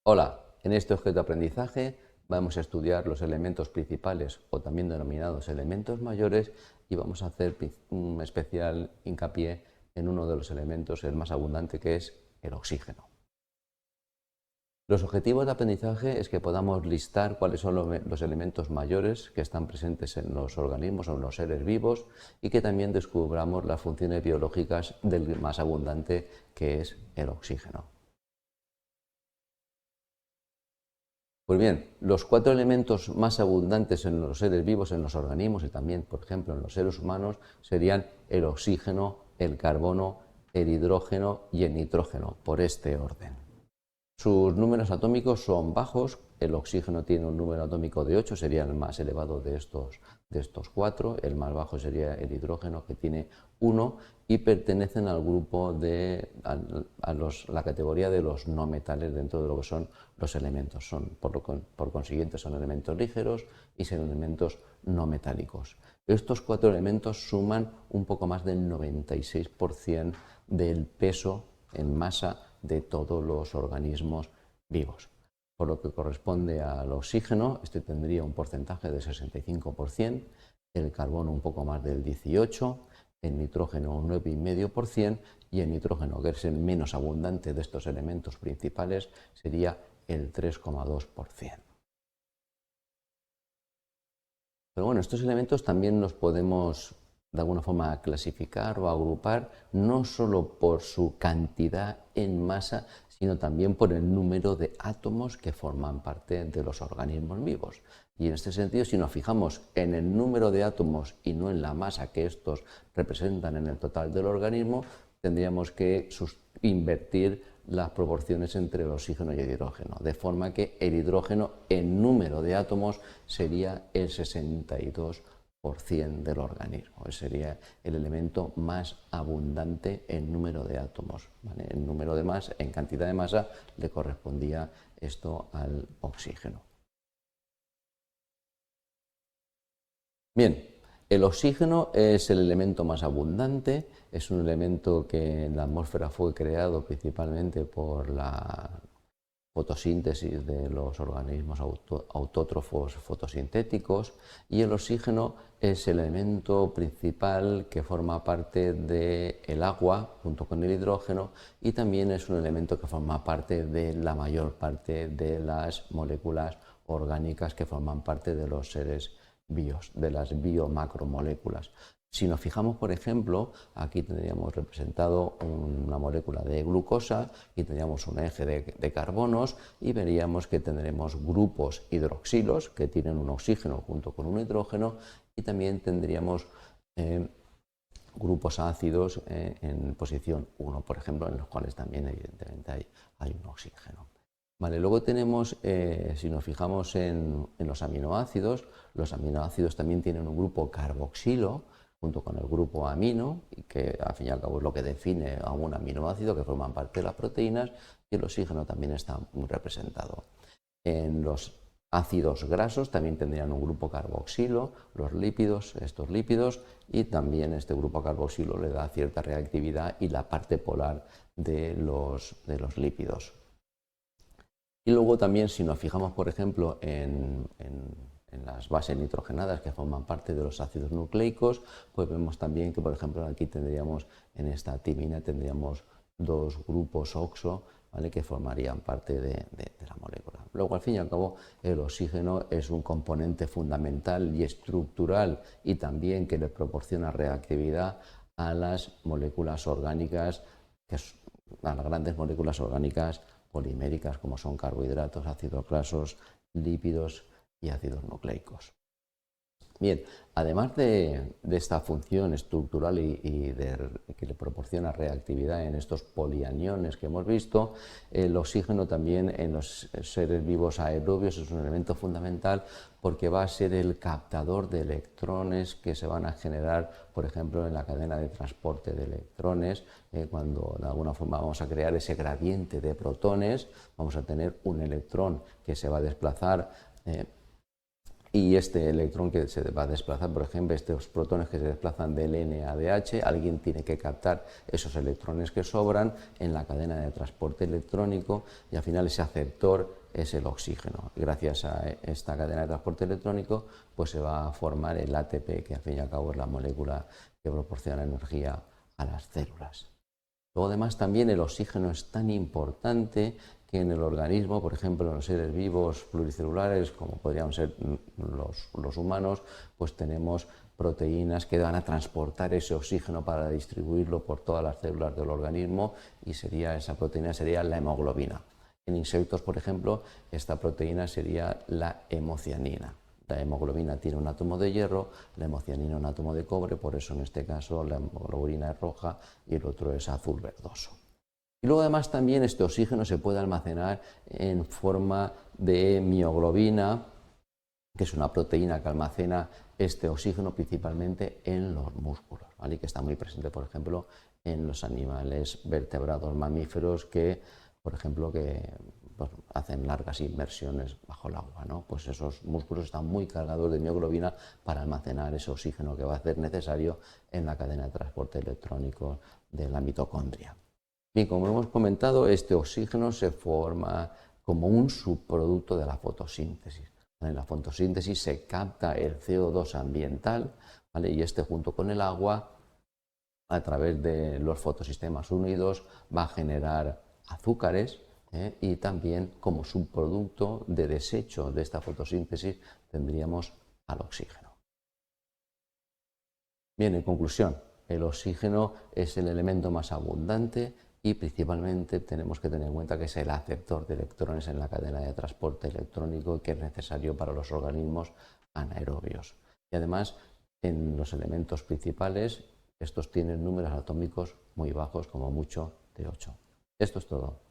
Hola, en este objeto de aprendizaje vamos a estudiar los elementos principales o también denominados elementos mayores y vamos a hacer un especial hincapié en uno de los elementos, el más abundante, que es el oxígeno. Los objetivos de aprendizaje es que podamos listar cuáles son los elementos mayores que están presentes en los organismos o en los seres vivos y que también descubramos las funciones biológicas del más abundante, que es el oxígeno. Pues bien, los 4 elementos más abundantes en los seres vivos, en los organismos y también, por ejemplo, en los seres humanos serían el oxígeno, el carbono, el hidrógeno y el nitrógeno, por este orden. Sus números atómicos son bajos, el oxígeno tiene un número atómico de 8, sería el más elevado de estos 4, el más bajo sería el hidrógeno, que tiene 1, y pertenecen al grupo la categoría de los no metales dentro de lo que son los elementos. Por consiguiente, son elementos ligeros y son elementos no metálicos. Estos 4 elementos suman un poco más del 96% del peso en masa de todos los organismos vivos. Por lo que corresponde al oxígeno, este tendría un porcentaje de 65%, el carbono un poco más del 18%, el nitrógeno un 9,5% y el nitrógeno, que es el menos abundante de estos elementos principales, sería el 3,2%. Pero bueno, estos elementos también los podemos de alguna forma clasificar o agrupar, no solo por su cantidad en masa, sino también por el número de átomos que forman parte de los organismos vivos. Y en este sentido, si nos fijamos en el número de átomos y no en la masa que estos representan en el total del organismo, tendríamos que invertir las proporciones entre el oxígeno y el hidrógeno, de forma que el hidrógeno en número de átomos sería el 62% del organismo. Sería el elemento más abundante en número de átomos, ¿vale? En cantidad de masa le correspondía esto al oxígeno. Bien, el oxígeno es el elemento más abundante, es un elemento que en la atmósfera fue creado principalmente por la fotosíntesis de los organismos autótrofos fotosintéticos, y el oxígeno es el elemento principal que forma parte del agua junto con el hidrógeno, y también es un elemento que forma parte de la mayor parte de las moléculas orgánicas que forman parte de los seres vivos, de las biomacromoléculas. Si nos fijamos, por ejemplo, aquí tendríamos representado una molécula de glucosa y tendríamos un eje de carbonos, y veríamos que tendremos grupos hidroxilos que tienen un oxígeno junto con un hidrógeno, y también tendríamos grupos ácidos en posición 1, por ejemplo, en los cuales también evidentemente hay un oxígeno. Vale, luego tenemos, si nos fijamos en los aminoácidos también tienen un grupo carboxilo junto con el grupo amino, y que al fin y al cabo es lo que define a un aminoácido, que forman parte de las proteínas, y el oxígeno también está muy representado. En los ácidos grasos también tendrían un grupo carboxilo, estos lípidos, y también este grupo carboxilo le da cierta reactividad y la parte polar de los lípidos. Y luego también, si nos fijamos, por ejemplo, en las bases nitrogenadas que forman parte de los ácidos nucleicos, pues vemos también que, por ejemplo, aquí tendríamos, en esta timina, tendríamos 2 grupos oxo, ¿vale?, que formarían parte de la molécula. Luego, al fin y al cabo, el oxígeno es un componente fundamental y estructural, y también que le proporciona reactividad a las moléculas orgánicas, a las grandes moléculas orgánicas poliméricas, como son carbohidratos, ácidos grasos, lípidos y ácidos nucleicos. Bien, además de esta función estructural que le proporciona reactividad en estos polianiones que hemos visto, el oxígeno también en los seres vivos aerobios es un elemento fundamental, porque va a ser el captador de electrones que se van a generar, por ejemplo, en la cadena de transporte de electrones. Cuando de alguna forma vamos a crear ese gradiente de protones, vamos a tener un electrón que se va a desplazar Y este electrón que se va a desplazar, por ejemplo, estos protones que se desplazan del N a DH, alguien tiene que captar esos electrones que sobran en la cadena de transporte electrónico y al final ese aceptor es el oxígeno. Gracias a esta cadena de transporte electrónico pues se va a formar el ATP, que al fin y al cabo es la molécula que proporciona energía a las células. Luego además también el oxígeno es tan importante que en el organismo, por ejemplo en los seres vivos pluricelulares, como podrían ser los humanos, pues tenemos proteínas que van a transportar ese oxígeno para distribuirlo por todas las células del organismo y esa proteína sería la hemoglobina. En insectos, por ejemplo, esta proteína sería la hemocianina. La hemoglobina tiene un átomo de hierro, la hemocianina un átomo de cobre, por eso en este caso la hemoglobina es roja y el otro es azul verdoso. Y luego además también este oxígeno se puede almacenar en forma de mioglobina, que es una proteína que almacena este oxígeno principalmente en los músculos, ¿vale? Y que está muy presente, por ejemplo, en los animales vertebrados mamíferos que, por ejemplo, pues, hacen largas inmersiones bajo el agua, ¿no? Pues esos músculos están muy cargados de mioglobina para almacenar ese oxígeno que va a ser necesario en la cadena de transporte electrónico de la mitocondria. Bien, como hemos comentado, este oxígeno se forma como un subproducto de la fotosíntesis. En la fotosíntesis se capta el CO2 ambiental, ¿vale? Y este junto con el agua, a través de los fotosistemas 1 y 2, va a generar azúcares, y también como subproducto de desecho de esta fotosíntesis tendríamos al oxígeno. Bien, en conclusión, el oxígeno es el elemento más abundante y principalmente tenemos que tener en cuenta que es el aceptor de electrones en la cadena de transporte electrónico que es necesario para los organismos anaerobios. Y además, en los elementos principales, estos tienen números atómicos muy bajos, como mucho de 8. Esto es todo.